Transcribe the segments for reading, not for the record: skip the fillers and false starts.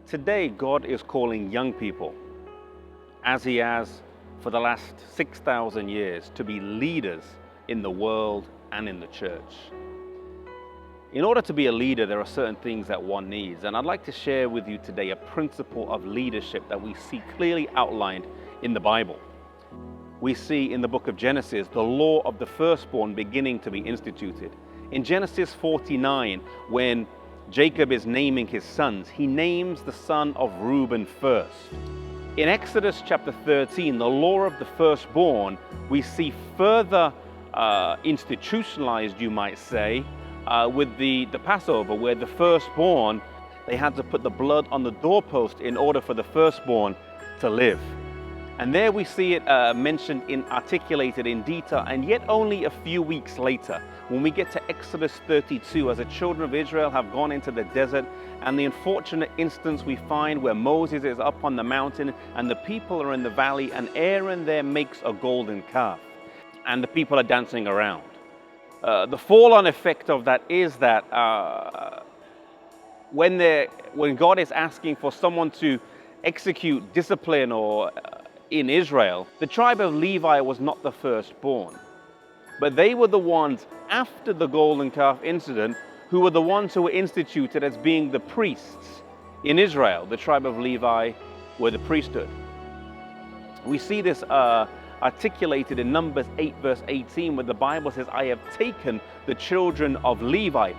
Today, God is calling young people, as He has for the last 6,000 years, to be leaders in the world and in the church. In order to be a leader, there are certain things that one needs, and I'd like to share with you today a principle of leadership that we see clearly outlined in the Bible. We see in the book of Genesis the law of the firstborn beginning to be instituted. In Genesis 49, when Jacob is naming his sons, he names the son of Reuben first. In Exodus chapter 13, the law of the firstborn, we see further institutionalized, you might say, with the Passover, where the firstborn, they had to put the blood on the doorpost in order for the firstborn to live. And there we see it mentioned articulated in detail, and yet only a few weeks later, when we get to Exodus 32, as the children of Israel have gone into the desert, and the unfortunate instance we find where Moses is up on the mountain and the people are in the valley, and Aaron there makes a golden calf, and the people are dancing around. The fall-on effect of that is that when God is asking for someone to execute discipline or in Israel, the tribe of Levi was not the firstborn, but they were the ones after the golden calf incident who were the ones who were instituted as being the priests in Israel. The tribe of Levi were the priesthood. We see this articulated in Numbers 8 verse 18, where the Bible says, "I have taken the children of Levi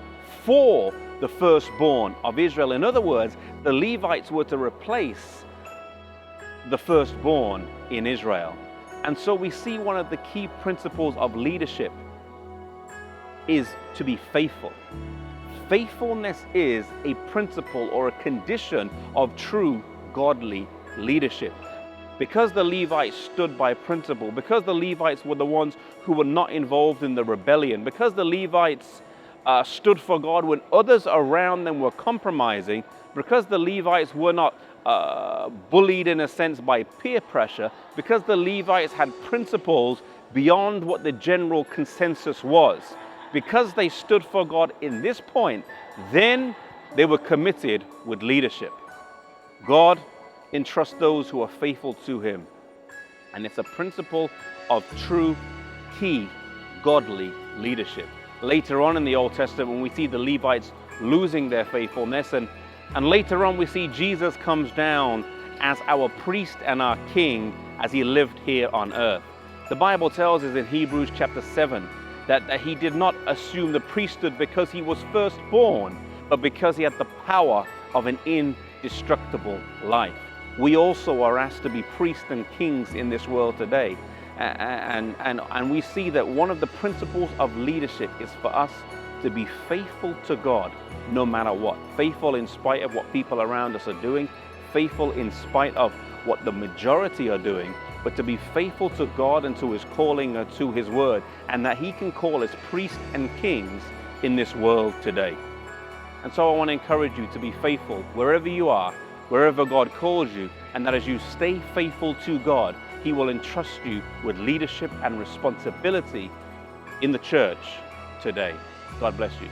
for the firstborn of Israel." In other words, the Levites were to replace the firstborn in Israel. And so we see one of the key principles of leadership is to be faithful. Faithfulness is a principle or a condition of true godly leadership. Because the Levites stood by principle, because the Levites were the ones who were not involved in the rebellion, because the Levites stood for God when others around them were compromising, because the Levites were not bullied in a sense by peer pressure, because the Levites had principles beyond what the general consensus was, because they stood for God in this point, then they were committed with leadership. God entrusts those who are faithful to Him, and it's a principle of true, key, godly leadership. Later on in the Old Testament, when we see the Levites losing their faithfulness, and later on we see Jesus comes down as our priest and our king as He lived here on earth. The Bible tells us in Hebrews chapter 7 that He did not assume the priesthood because He was firstborn, but because He had the power of an indestructible life. We also are asked to be priests and kings in this world today. And we see that one of the principles of leadership is for us to be faithful to God no matter what. Faithful in spite of what people around us are doing, faithful in spite of what the majority are doing, but to be faithful to God and to His calling and to His word, and that He can call us priests and kings in this world today. And so I want to encourage you to be faithful wherever you are, wherever God calls you, and that as you stay faithful to God, He will entrust you with leadership and responsibility in the church today. God bless you.